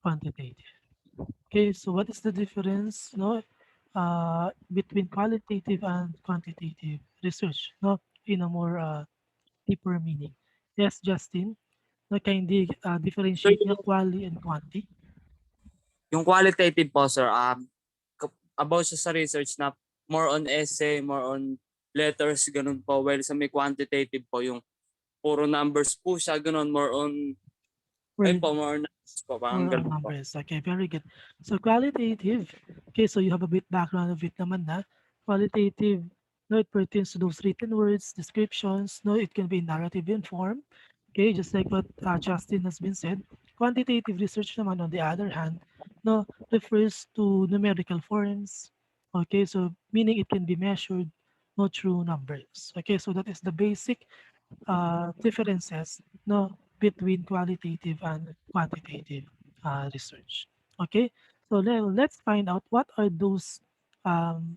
quantitative. Okay, so what is the difference, no, between qualitative and quantitative research, no, in a more deeper meaning? Yes, Justin, no, can you So, differentiate nga quali and quanti? yung qualitative po, sir, about siya sa research na more on essay, more on letters, ganun po. While sa may quantitative po, yung puro numbers po siya, ganun, more on, ayun Word po, more on numbers po, parang or ganun po. numbers. Okay, very good. So qualitative, okay, so you have a bit background of it naman na. Qualitative, no, it pertains to those written words, descriptions, no, it can be narrative in form. Okay, just like what Justin has been said. Quantitative research naman, on the other hand, no, refers to numerical forms. Okay, so meaning it can be measured, no, through numbers. Okay, so that is the basic differences, no, between qualitative and quantitative research. Okay, so let's find out what are those um,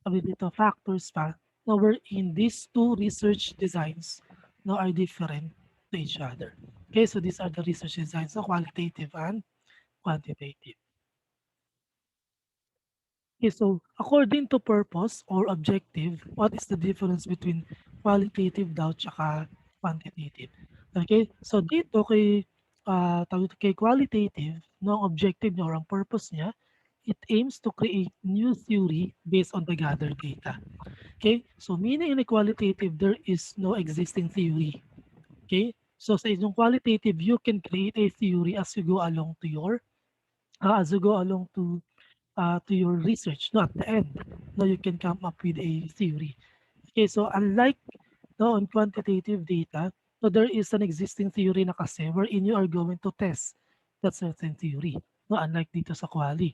ability factors pa na wherein these two research designs no, are different to each other. Okay, so these are the research designs, so qualitative and quantitative. Okay, so according to purpose or objective, what is the difference between qualitative daw tsaka quantitative? Okay, so dito tawag dito kay qualitative, no, ang objective niya or ang purpose niya, it aims to create new theory based on the gathered data. Okay, so meaning in a qualitative, there is no existing theory. Okay, so sa isang qualitative, you can create a theory as you go along to your as you go along to your research. No, at the end, no, you can come up with a theory. Okay, so unlike no, on quantitative data, so there is an existing theory na kasi wherein you are going to test that certain theory. No, unlike dito sa quali.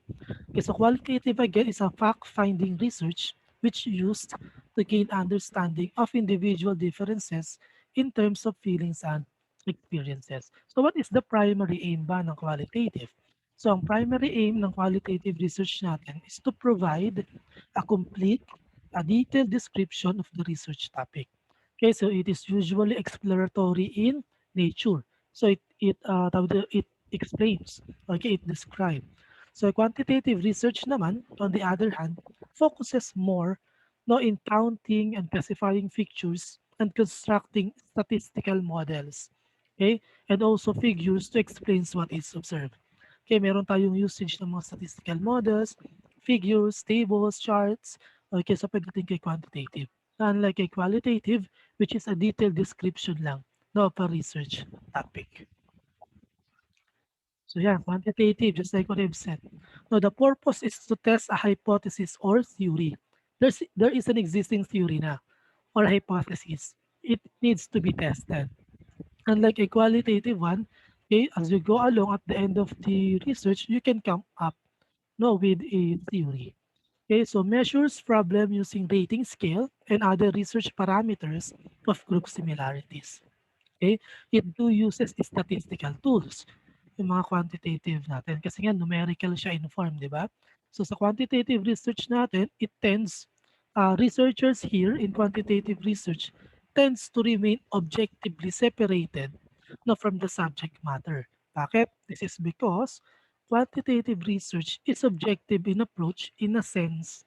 Okay, so qualitative again is a fact-finding research which used to gain understanding of individual differences in terms of feelings and experiences. So what is the primary aim ba ng qualitative? So ang primary aim ng qualitative research natin is to provide a complete, a detailed description of the research topic. Okay, so it is usually exploratory in nature. So it explains, okay, it describes. So quantitative research naman, on the other hand, focuses more no, in counting and classifying features and constructing statistical models. Okay? And also figures to explain what is observed. Okay, meron tayong usage ng mga statistical models, figures, tables, charts. Okay, so pagdating kay quantitative. Unlike a qualitative, which is a detailed description lang no, of a research topic. So yeah, quantitative, just like what I've said. Now the purpose is to test a hypothesis or theory. There is an existing theory na or hypothesis. It needs to be tested. Unlike a qualitative one, okay, as you go along at the end of the research, you can come up no, with a theory. Okay, so measures problem using rating scale and other research parameters of group similarities. Okay? It do uses statistical tools, yung mga quantitative natin. Kasi nga numerical siya in form, di ba? So sa quantitative research natin, it tends, researchers here in quantitative research tends to remain objectively separated no, from the subject matter. Bakit? This is because quantitative research is objective in approach in a sense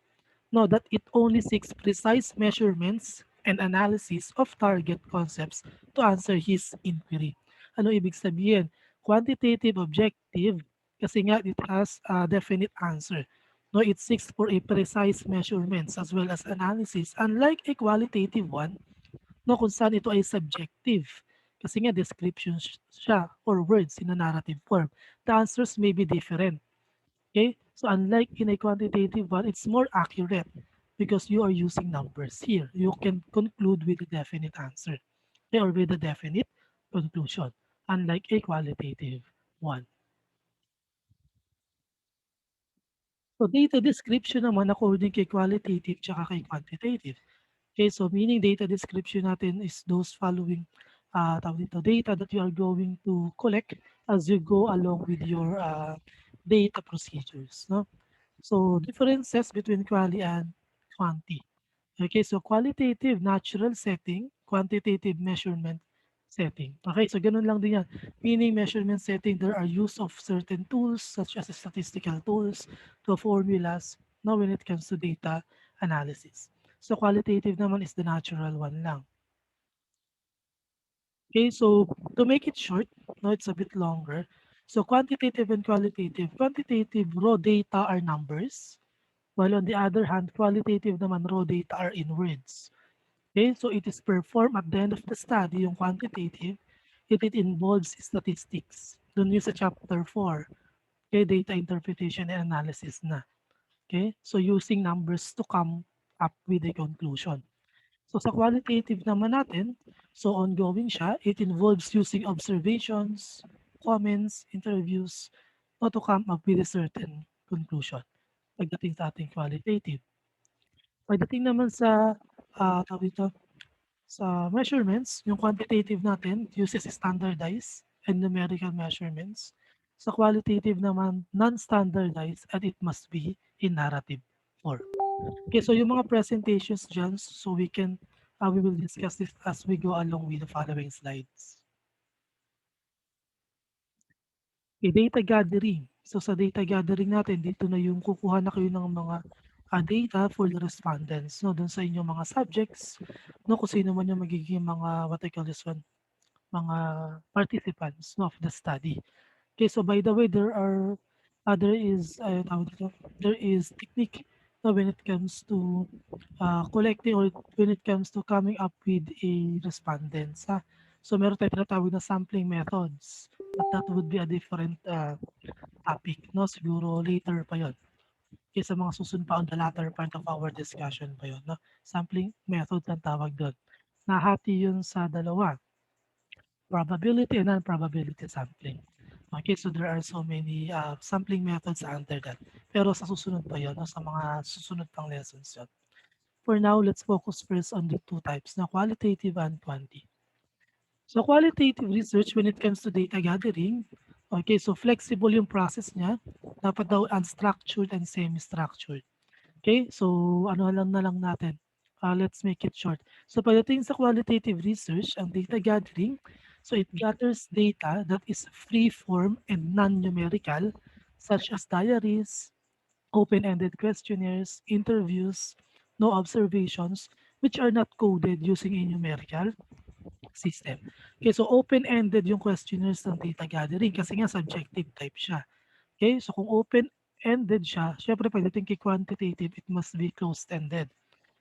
no, that it only seeks precise measurements and analysis of target concepts to answer his inquiry. Ano ibig sabihin? Quantitative objective kasi nga it has a definite answer. No, it seeks for a precise measurements as well as analysis. Unlike a qualitative one, no, kung saan ito ay subjective. Kasi nga description siya or words in a narrative form. The answers may be different. Okay, so unlike in a quantitative one, it's more accurate because you are using numbers here. You can conclude with a definite answer okay, or with a definite conclusion, unlike a qualitative one. So data description naman according kay qualitative tsaka kay quantitative. Okay, so meaning data description natin is those following tawag dito, data that you are going to collect as you go along with your data procedures. No? So differences between quali and quanti. Okay, so qualitative natural setting, quantitative measurement setting. Okay, so ganun lang din yan. Meaning measurement setting, there are use of certain tools such as statistical tools to formulas now when it comes to data analysis. So qualitative naman is the natural one lang. Okay, so to make it short, no, it's a bit longer. So quantitative and qualitative. Quantitative raw data are numbers, while on the other hand, qualitative naman raw data are in words. Okay, so it is performed at the end of the study, yung quantitative, it involves statistics. Doon yung sa chapter 4, okay, data interpretation and analysis na. Okay, so using numbers to come up with a conclusion. So sa qualitative naman natin, so ongoing siya, it involves using observations, comments, interviews, to come up with a certain conclusion pagdating sa ating qualitative. Pagdating naman sa tawag dito, sa measurements, yung quantitative natin uses standardized and numerical measurements. Sa qualitative naman, non-standardized and it must be in narrative form. Okay, so yung mga presentations dyan, so we will discuss this as we go along with the following slides. Okay, data gathering. So sa data gathering natin, dito na yung kukuha na kayo ng mga data for the respondents, no, dun sa inyong mga subjects, no, kung sino man yung magiging mga what I call this one, mga participants, no, of the study. Okay, so by the way, tawag dito, there is technique, no, when it comes to collecting or when it comes to coming up with a respondents. Ha? So meron tayong tinatawag na sampling methods. But that would be a different topic, no? Siguro later pa yon. Okay, sa mga susunod pa on the latter part of our discussion pa yon, no? Sampling method ang tawag doon. Nahati yun sa dalawa, probability and non-probability sampling. Okay, so there are so many sampling methods under that. Pero sa susunod pa yun, no? Sa mga susunod pang lessons yun. For now, let's focus first on the two types, na qualitative and quanti. So qualitative research when it comes to data gathering, okay, so flexible yung process niya. Dapat daw unstructured and semi-structured. Okay, so ano lang na lang natin. Let's make it short. So pagdating sa qualitative research, ang data gathering, so it gathers data that is free form and non-numerical, such as diaries, open-ended questionnaires, interviews, no observations, which are not coded using a numerical system. Okay, so open-ended yung questionnaires ng data gathering kasi nga subjective type siya. Okay, so kung open-ended siya, syempre pagdating kay quantitative, it must be closed-ended.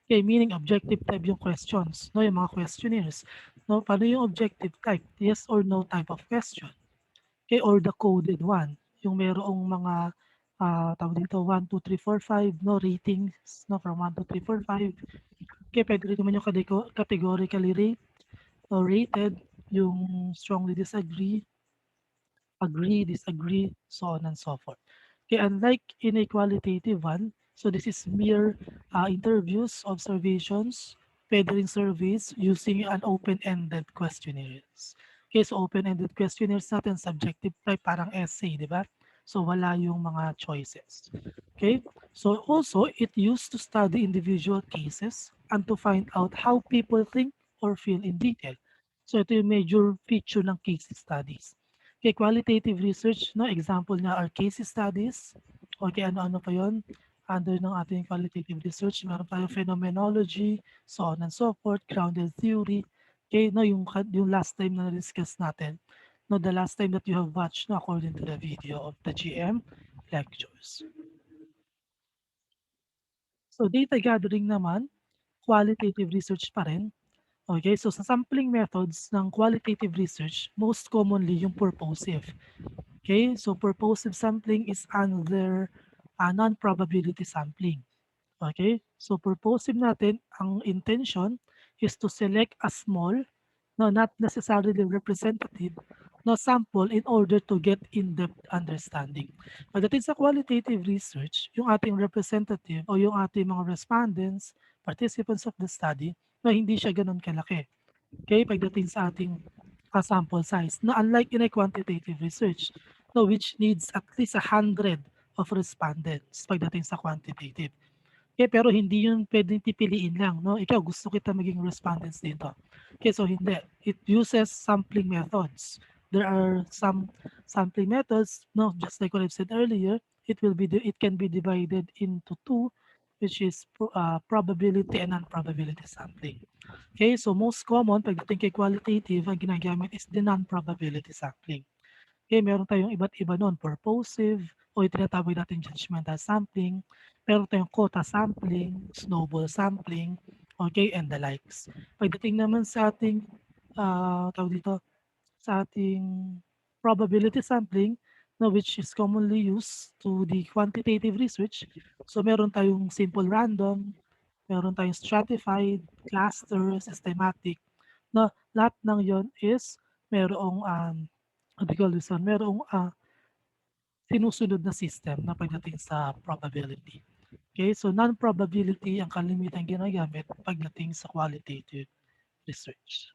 Okay, meaning objective type yung questions, no, yung mga questionnaires. No, paano yung objective type? Yes or no type of question. Okay, or the coded one, yung merong mga tawag dito 1, 2, 3, 4, 5, no ratings, no, from 1, 2, 3, 4, 5. Okay, pwede rin naman yung categorically rated, yung strongly disagree, agree, disagree, so on and so forth. Okay, unlike in a qualitative one, so this is mere interviews, observations, pwede rin surveys using an open-ended questionnaires. Okay, so open-ended questionnaires natin, subjective type, parang essay, di ba? So wala yung mga choices. Okay, so also it used to study individual cases and to find out how people think or feel in detail. So ito yung major feature ng case studies. Okay, qualitative research, no, example niya are case studies. Okay, ano-ano pa yon under ng ating qualitative research. Meron tayong phenomenology, so on and so forth, grounded theory. Okay, no, yung last time na na-discuss natin, no, the last time that you have watched, no, according to the video of the GM lectures. So data gathering naman, qualitative research pa rin. Okay, so sa sampling methods ng qualitative research, most commonly yung purposive. Okay, so purposive sampling is another non-probability sampling. Okay, so purposive natin, ang intention is to select a small, no, not necessarily representative, no, sample in order to get in-depth understanding. Pagdating sa qualitative research, yung ating representative o yung ating mga respondents, participants of the study, no, hindi siya ganun kalaki. Okay, pagdating sa ating sample size. Na unlike in a quantitative research, no, which needs at least 100 of respondents pagdating sa quantitative. Okay, pero hindi yun puwedeng pipiliin lang 'no, ikaw gusto kita maging respondents dito. Okay, so hindi, it uses sampling methods. There are some sampling methods 'no, just like what I've said earlier, it can be divided into 2, which is probability and non-probability sampling. Okay, so most common pagdating kay qualitative ang ginagamit is the non-probability sampling. Okay, meron tayong iba't iba nun, purposive o yung tinatawag nating judgmental sampling, meron tayong quota sampling, snowball sampling, okay, and the likes. Pagdating naman sa ating, tawag dito, sa ating probability sampling, no, which is commonly used to the quantitative research. So meron tayong simple random, meron tayong stratified, cluster, systematic, na lahat ng yon is merong what do you call this one, merong sinusunod na system na pagdating sa probability. Okay, so non-probability ang kalimitan ginagamit pagdating sa qualitative research.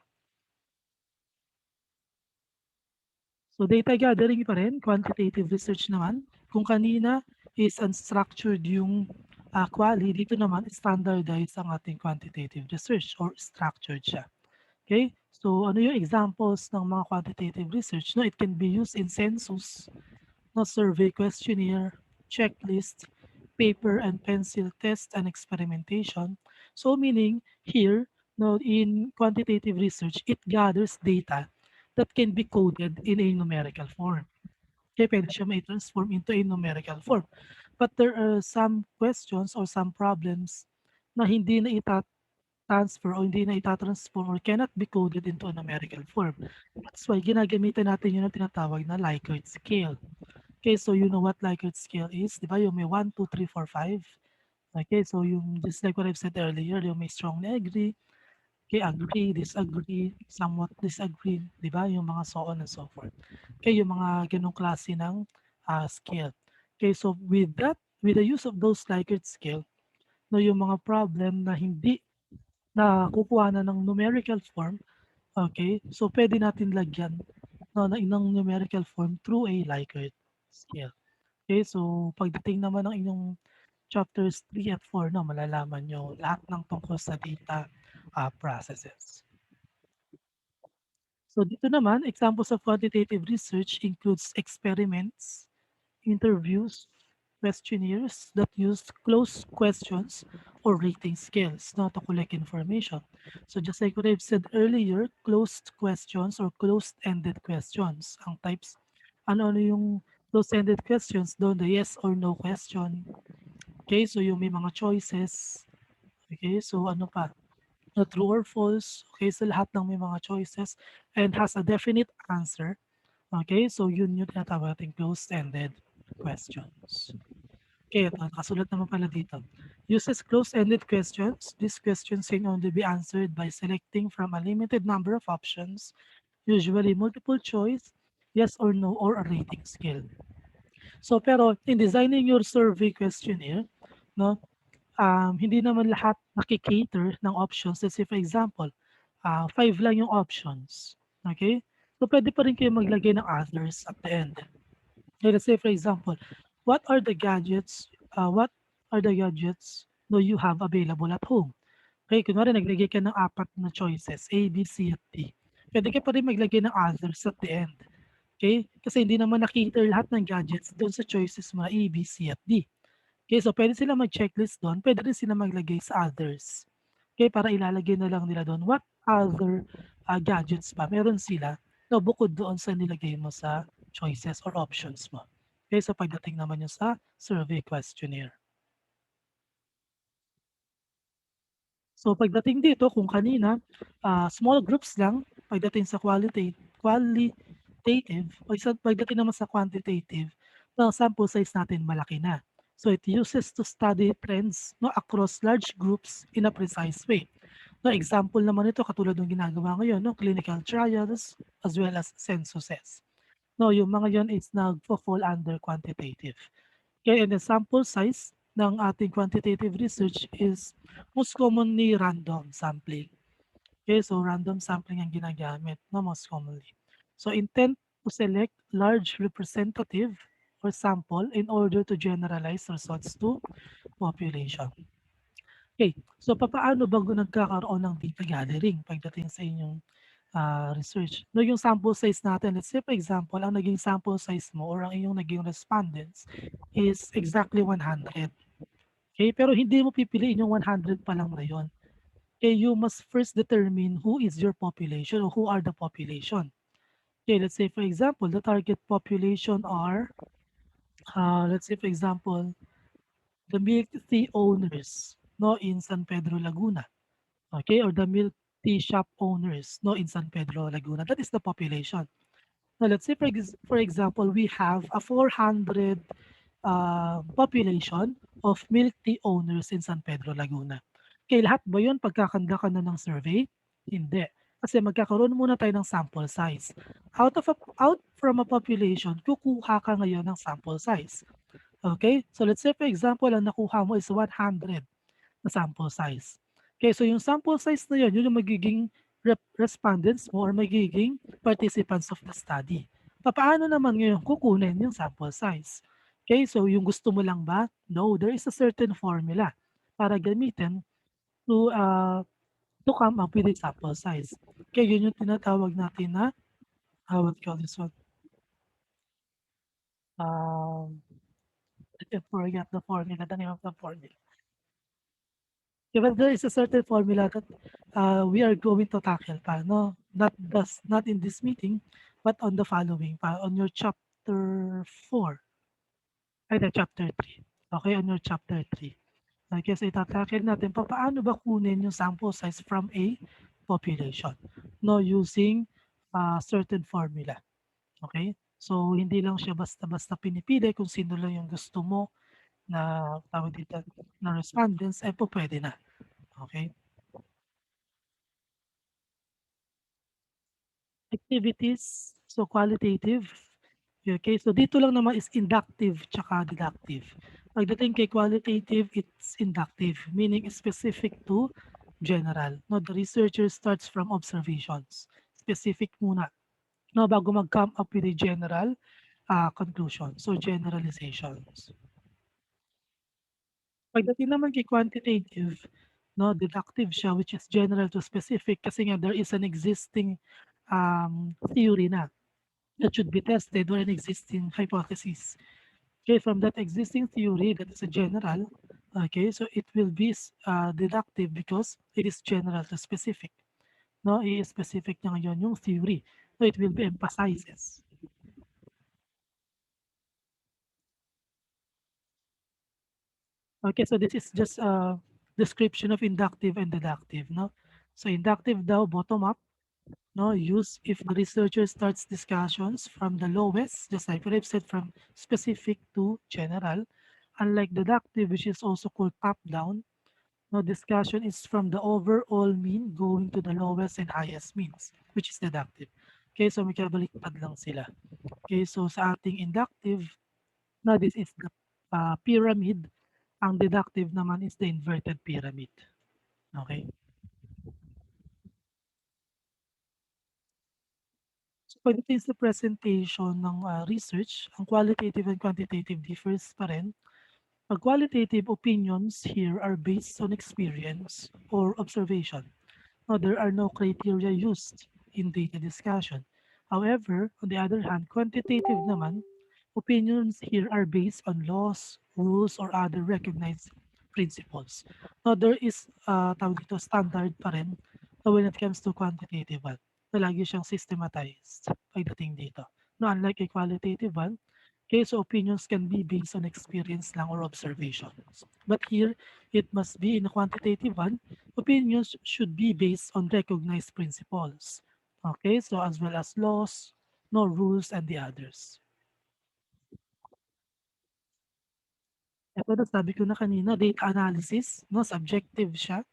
So data gathering pa rin, quantitative research naman. Kung kanina is unstructured yung quali, dito naman standardized ang ating quantitative research or structured siya. Okay? So ano yung examples ng mga quantitative research? No, it can be used in census, no, survey questionnaire, checklist, paper and pencil test and experimentation. So meaning here, no, in quantitative research, it gathers data that can be coded in a numerical form. Kaya pwede siya may-transform into a numerical form. But there are some questions or some problems na hindi na transfer o hindi na ita-transform or cannot be coded into a numerical form. That's why ginagamitan natin yun ang tinatawag na Likert scale. Okay, so you know what Likert scale is, di ba? Yung may 1, 2, 3, 4, 5. Okay, so yung just like what I've said earlier, yung may strongly agree, okay, agree, disagree, somewhat disagree, di ba? Yung mga so on and so forth. Okay, yung mga ganong klase ng scale. Okay, so with the use of those Likert scale, no, yung mga problem na hindi na kukuha na ng numerical form, okay, so pwede natin lagyan no, na ng numerical form through a Likert scale. Okay, so pagdating naman ng inyong chapters 3 at 4, no, malalaman nyo lahat ng tungkol sa data processes. So dito naman, examples of quantitative research includes experiments, interviews, questionnaires that use closed questions or rating scales now to collect information. So just like what I've said earlier, closed questions or closed-ended questions. Ang types, ano yung closed-ended questions? Doon the yes or no question. Okay, so yung may mga choices. Okay, so ano pa? Na true or false. Okay, so lahat ng may mga choices and has a definite answer. Okay, so yun yung tinatawag nating closed-ended questions. Okay, ito, nakasulat naman pala dito. Uses closed-ended questions. These questions can only be answered by selecting from a limited number of options, usually multiple choice, yes or no, or a rating scale. So pero in designing your survey questionnaire, no, hindi naman lahat nakikater ng options. Let's say for example, 5 lang yung options. Okay? So pwede pa rin kayo maglagay ng others at the end. Okay, let's say for example, what are the gadgets no you have available at home? Okay, kunwari naglagay ka ng 4 na choices, A, B, C, at D. Pwede ka pa rin maglagay ng others at the end. Okay? Kasi hindi naman nakikater lahat ng gadgets doon sa choices mo na A, B, C, at D. Okay, so pwede sila mag-checklist doon, pwede rin sila maglagay sa others. Okay, para ilalagay na lang nila doon, what other gadgets pa meron sila na bukod doon sa nilagay mo sa choices or options mo. Okay, so pagdating naman yung sa survey questionnaire. So pagdating dito, kung kanina, small groups lang, pagdating sa qualitative, o pagdating naman sa quantitative, ang sample size natin malaki na. So it uses to study trends no, across large groups in a precise way. No, example naman ito katulad ng ginagawa ngayon, no, clinical trials as well as censuses. No, yung mga yon is nagfo-fall under quantitative. Okay, and the sample size ng ating quantitative research is most commonly random sampling. Okay, so random sampling ang ginagamit no, most commonly. So intent to select large representative or sample in order to generalize results to population. Okay, so papaano ba nagkakaroon ng data gathering pagdating sa inyong research? No, yung sample size natin, let's say for example, ang naging sample size mo or ang iyong naging respondents is exactly 100. Okay, pero hindi mo pipiliin yung 100 pa lang na yun. Okay, you must first determine who is your population or who are the population. Okay, let's say for example, the target population are, let's say for example, the milk tea owners, no, in San Pedro, Laguna. Okay, or the milk tea shop owners, no, in San Pedro, Laguna. That is the population. Now, let's say for example, we have a 400 population of milk tea owners in San Pedro, Laguna. Okay, lahat ba yun pagkakanda ka na ng survey? Hindi. Kasi magkakaroon muna tayo ng sample size. Out from a population, kukuha ka ngayon ng sample size. Okay? So let's say for example, ang nakuha mo is 100 na sample size. Okay, so yung sample size na yun yung magiging respondents mo or magiging participants of the study. Paano naman ngayon kukunin yung sample size? Okay, so yung gusto mo lang ba? No, there is a certain formula para gamitin to to come up with a sample size. Okay, yun yung tinatawag natin na what do you call this one? Um, I forget the formula, the name of the formula. Yeah, but there is a certain formula that we are going to tackle pa, no? Not in this meeting, but on the following pa, on your chapter 4, ay the chapter 3. Okay, on your chapter 3. Okay, so itatakil natin paano ba kunin yung sample size from a population, no, using certain formula. Okay? So hindi lang siya basta-basta pinipili kung sino lang yung gusto mo na tawag dito na respondents ay po pwede na. Okay? Activities, so qualitative. Okay, so dito lang naman is inductive tsaka deductive. Pagdating kay qualitative, it's inductive, meaning specific to general. No, the researcher starts from observations. Specific muna. No, bago mag-come up with a general conclusion. So generalizations. Pagdating naman kay quantitative, no, deductive siya which is general to specific kasi nga there is an existing theory na that should be tested or an existing hypothesis. Okay, from that existing theory that is a general, okay, so it will be deductive because it is general to specific. No, i-specific niya ngayon yung theory. So it will be emphasizes. Okay, so this is just a description of inductive and deductive, no? So inductive daw, bottom up, no, use if the researcher starts discussions from the lowest, just like what I've said, from specific to general, unlike deductive, which is also called top down, no, discussion is from the overall mean going to the lowest and highest means, which is deductive. Okay, so magkabaliktad lang sila. Okay, so sa ating inductive, now this is the pyramid. Ang deductive naman is the inverted pyramid. Okay. So pagdating sa presentation ng research, ang qualitative and quantitative differs pa rin. Pag qualitative opinions here are based on experience or observation. Now, there are no criteria used in data discussion. However, on the other hand, quantitative naman, opinions here are based on laws, rules, or other recognized principles. Now, there is tawag dito, standard pa rin when it comes to quantitative one na lagi siyang systematized pagdating dito. No, unlike a qualitative one, okay, so opinions can be based on experience lang or observations. But here, it must be in a quantitative one, opinions should be based on recognized principles. Okay, so as well as laws, no rules, and the others. Ito na sabi ko na kanina, data analysis, no, subjective siya.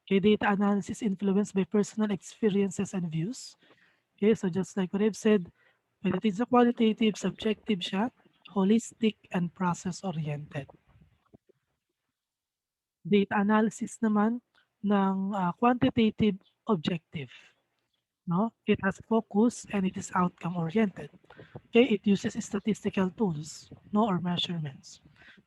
Okay, data analysis influenced by personal experiences and views. Okay, so just like what I've said, when it is a qualitative, subjective siya, holistic, and process-oriented. Data analysis naman ng quantitative objective. No? It has focus and it is outcome oriented. Okay, it uses statistical tools, no, or measurements.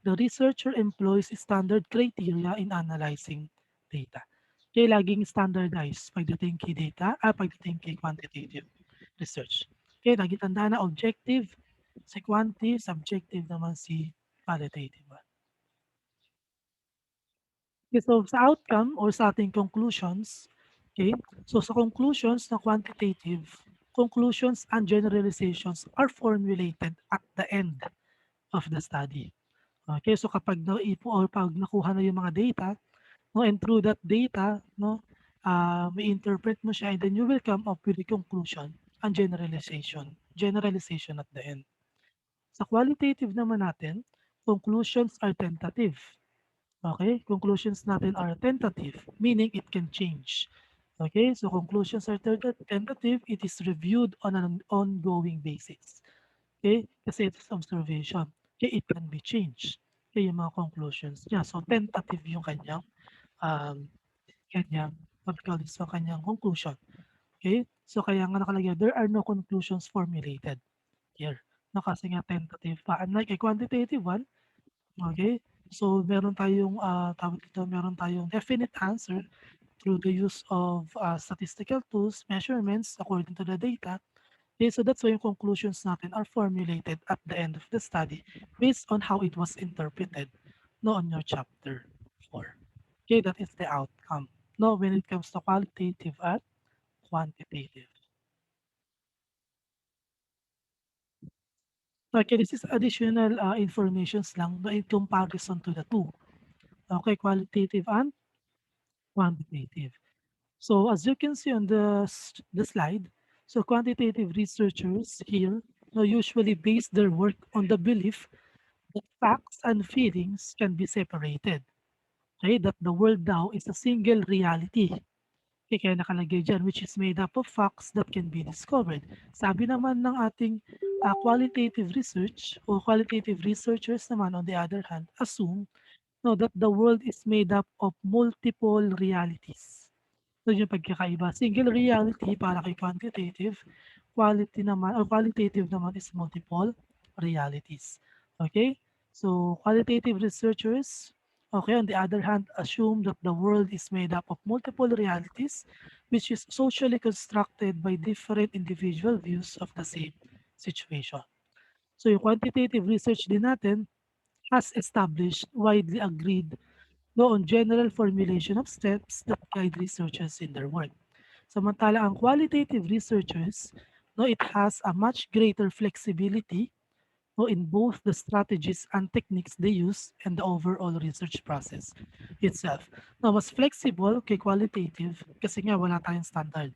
The researcher employs standard criteria in analyzing data. Okay, laging standardized pagdating kay pagdating kay quantitative research. Okay, lagi tandaan na objective si quanti, subjective naman si qualitative. Okay, so sa outcome or sa ating conclusions, okay, so sa conclusions na quantitative, conclusions and generalizations are formulated at the end of the study. Okay, so kapag naipo or pag nakuha na yung mga data, no, and through that data, no, may interpret mo siya and then you will come up with a conclusion and generalization at the end. Sa qualitative naman natin, conclusions are tentative. Okay? Conclusions natin are tentative, meaning it can change. Okay? So conclusions are tentative, it is reviewed on an ongoing basis. Okay? Kasi it is observation. Okay? It can be changed. Okay, yung mga conclusions niya. So tentative yung um, what we call this, so kanyang conclusion. Okay? So kaya nga nakalagay, there are no conclusions formulated here. No, kasi nga tentative pa. Unlike a quantitative one, okay? So meron tayong tawag dito, meron tayong definite answer through the use of statistical tools, measurements according to the data. Okay, so that's why yung conclusions natin are formulated at the end of the study based on how it was interpreted no on your chapter 4. Okay, that is the outcome. No, when it comes to qualitative at quantitative. Okay, this is additional informations lang no, in comparison to the two. Okay, qualitative and quantitative. So as you can see on the slide, so quantitative researchers here usually base their work on the belief that facts and feelings can be separated. Okay, that the world now is a single reality. Okay, kaya nakalagay dyan, which is made up of facts that can be discovered. Sabi naman ng ating qualitative research o qualitative researchers naman on the other hand, assume no, that the world is made up of multiple realities. So yung pagkakaiba. Single reality para kay quantitative, quality naman or qualitative naman is multiple realities. Okay? So qualitative researchers, okay, on the other hand, assume that the world is made up of multiple realities which is socially constructed by different individual views of the same situation. So yung quantitative research din natin has established widely agreed no, on general formulation of steps that guide researchers in their work. Samantala, ang qualitative researchers, no, it has a much greater flexibility no, in both the strategies and techniques they use and the overall research process itself. Now, mas flexible kay qualitative kasi nga wala tayong standard.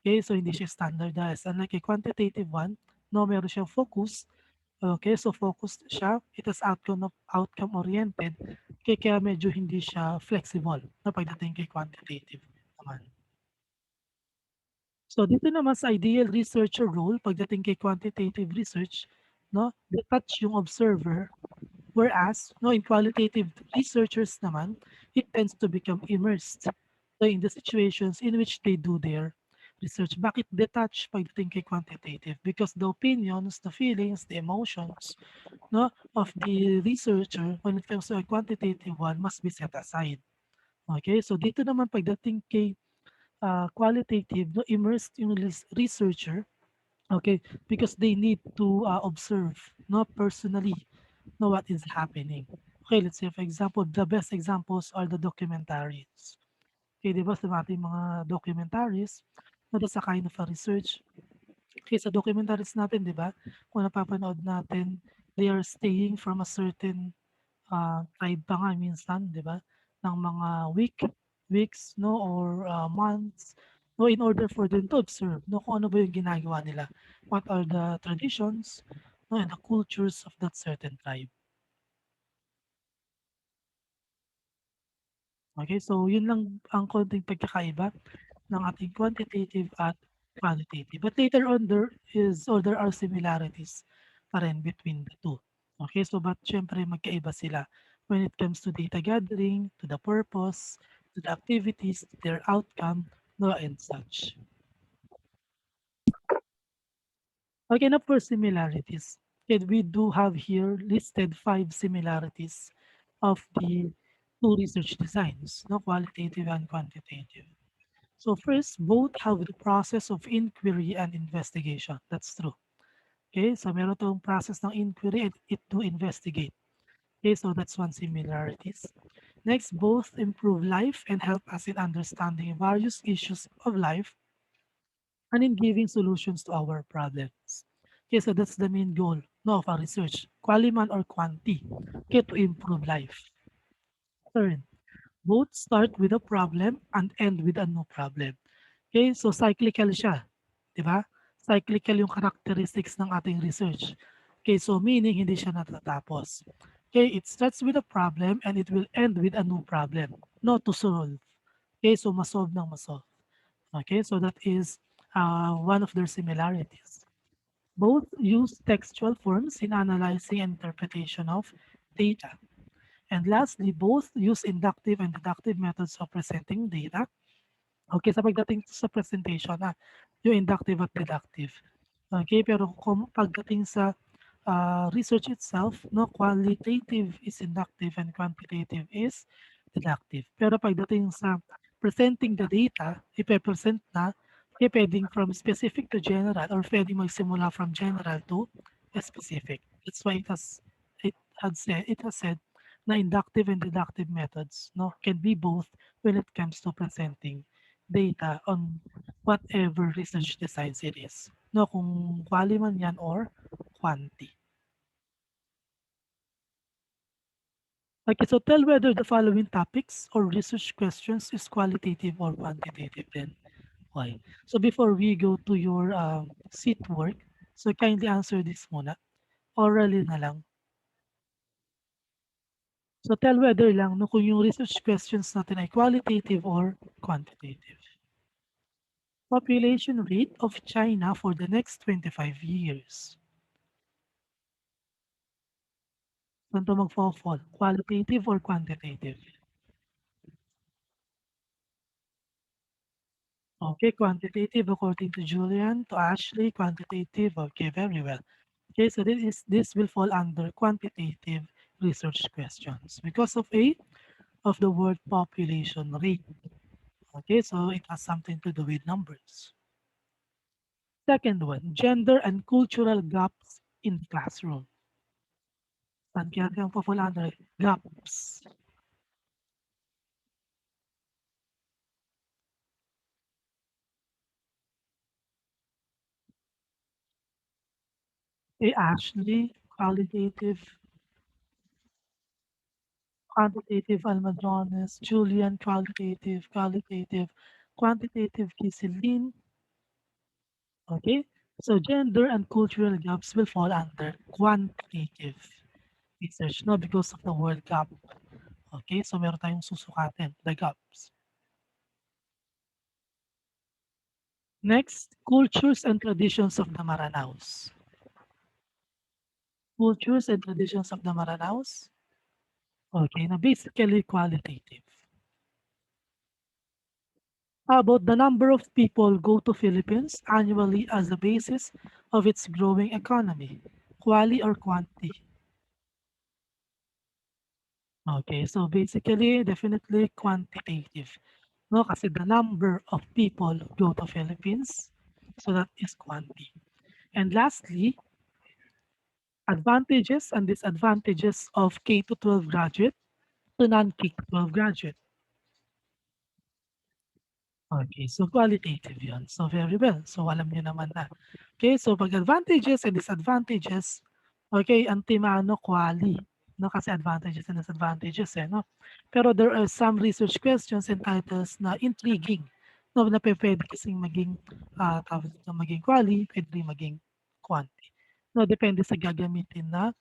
Okay, so hindi siya standardized. Unlike a quantitative one, no, meron siyang focus. Okay, so focused siya. It is outcome oriented. Okay, kaya medyo hindi siya flexible na pagdating kay quantitative naman. So dito naman sa ideal researcher role pagdating kay quantitative research, no, detach yung observer whereas no in qualitative researchers naman, it tends to become immersed so in the situations in which they do their research. Bakit detach pagdating kay quantitative? Because the opinions, the feelings, the emotions no of the researcher when it comes to a quantitative one must be set aside. Okay, so dito naman pagdating kay qualitative, no, immersed yung researcher, okay, because they need to observe, no, personally, know what is happening. Okay, let's say for example, the best examples are the documentaries. Okay, di ba sa ating mga documentaries, no, that's a kind of a research. Okay, sa documentaries natin, di ba, kung napapanood natin, they are staying from a certain tribe pa nga minsan, 'di ba, ng mga weeks 'no or months 'no in order for them to observe 'no kung ano ba yung ginagawa nila. What are the traditions 'no and the cultures of that certain tribe. Okay, so yun lang ang konting pagkakaiba ng ating quantitative at qualitative. But later on there are similarities pa rin between the two. Okay, so but syempre magkaiba sila when it comes to data gathering, to the purpose, to the activities, to their outcome, no, and such. Okay, na for similarities. And we do have here listed five similarities of the two research designs, no, qualitative and quantitative. So first, both have the process of inquiry and investigation. That's true. Okay, so meron tong process ng inquiry and it to investigate. Okay, so that's one similarities. Next, both improve life and help us in understanding various issues of life and in giving solutions to our problems. Okay, so that's the main goal no, of our research, qualiman or quanti, okay, to improve life. Third, both start with a problem and end with a new problem. Okay, so cyclical siya, di ba? Cyclical yung characteristics ng ating research. Okay, so meaning hindi siya natatapos. Okay, it starts with a problem and it will end with a new problem, not to solve. Okay, so masolve ng masolve. Okay, so that is one of their similarities. Both use textual forms in analyzing and interpretation of data. And lastly, both use inductive and deductive methods of presenting data. Okay, sa pagdating sa presentation, yung inductive at deductive. Okay, pero kung pagdating sa research itself, no, qualitative is inductive and quantitative is deductive. Pero pagdating sa presenting the data, ipe-present na, pwedeng from specific to general or pwedeng magsimula from general to specific. That's why it has said na inductive and deductive methods no can be both when it comes to presenting data on whatever research designs it is. No, kung quali man yan or quanti. Okay, so tell whether the following topics or research questions is qualitative or quantitative then. Why? So before we go to your seat work, so kindly answer this muna. Orally na lang. So tell whether lang no, kung yung research questions natin ay qualitative or quantitative. Population rate of China for the next 25 years. Saan to magfo-fall? Qualitative or quantitative? Okay, quantitative according to Julian, to Ashley, quantitative. Okay, very well. Okay, so this will fall under quantitative research questions because of the word population rate. Okay, so it has something to do with numbers. Second one, gender and cultural gaps in the classroom. Saan kaya kayang pa-fall under gaps? Ashley, quantitative Almadrones, Julian, qualitative, quantitative Kisilin. Okay, so gender and cultural gaps will fall under quantitative research, no, because of the word gap. Okay, so meron tayong susukatin, the gaps. Next, cultures and traditions of the Maranaos. Cultures and traditions of the Maranaos. Okay, na basically qualitative. How about the number of people go to Philippines annually as the basis of its growing economy? Quali or quanti? Okay, so basically, definitely quantitative. No, kasi the number of people go to Philippines, so that is quanti. And lastly, advantages and disadvantages of K to 12 graduate to non-K to 12 graduate. Okay, so qualitative yun. So very well. So alam niyo naman na. Okay, so pag advantages and disadvantages, okay, ang timano quali. No, kasi advantages and disadvantages no. Pero there are some research questions and titles na intriguing. No, na pwede kasing maging tawag dito, maging quali, pwede rin maging quanti. No, depende sa gagamitin na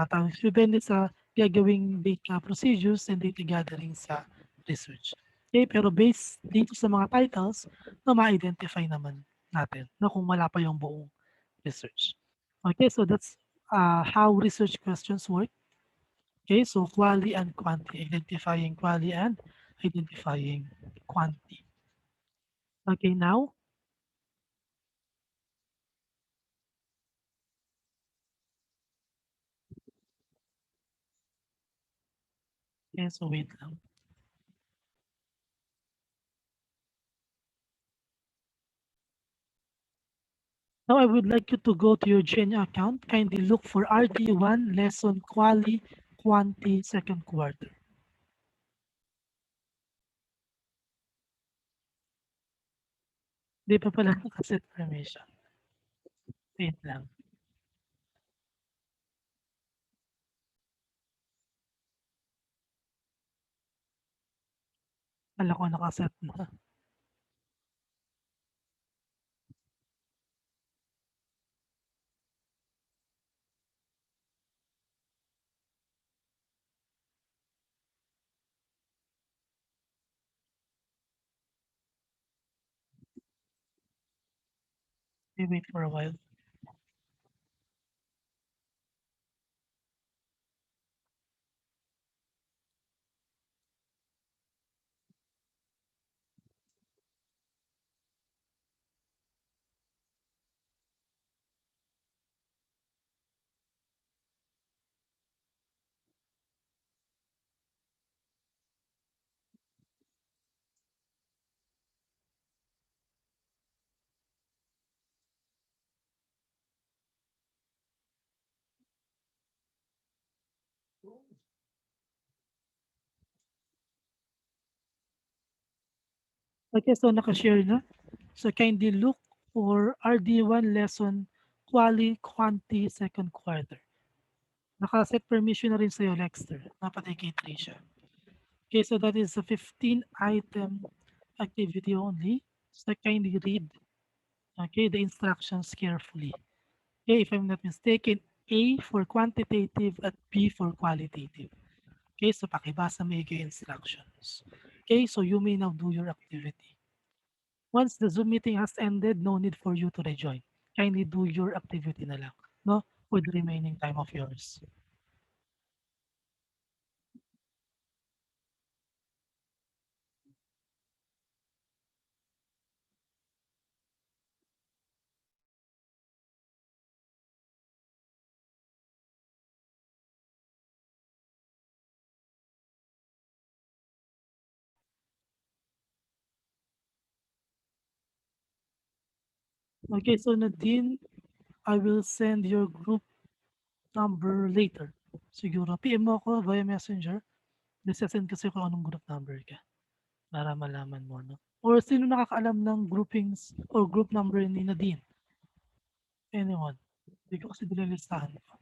tawag depende sa gagawing data procedures and data gathering sa research. Okay, pero based dito sa mga titles na ma-identify naman natin na kung wala pa yung buong research. Okay, so that's how research questions work. Okay, so quali and quanti, identifying quali and identifying quanti. Okay, now, Okay, so wait lang. Now I would like you to go to your Genia account. Kindly look for RD1 lesson Quali Quanti second quarter. Di pa pala nakaset permission. Wait lang. Kala ko nakaset na. We wait for a while. Okay, so nakashare na. So kindly look for RD1 lesson Quali Quanti second quarter. Nakaset permission na rin sa'yo, Lexter. Napatay kay Tricia. Okay, so that is a 15 item activity only. So kindly read, okay, the instructions carefully. Okay, if I'm not mistaken, A for quantitative at B for qualitative. Okay, so pakibasa mo yung instructions. Okay, so you may now do your activity. Once the Zoom meeting has ended, no need for you to rejoin. Kindly do your activity na lang, no? For the remaining time of yours. Okay, so Nadine, I will send your group number later. Siguro, PM mo ako via messenger. Send kasi kung anong group number ka para malaman mo, no? Or sino nakakaalam ng groupings or group number ni Nadine? Anyone? Hindi ko kasi nililistahan ko.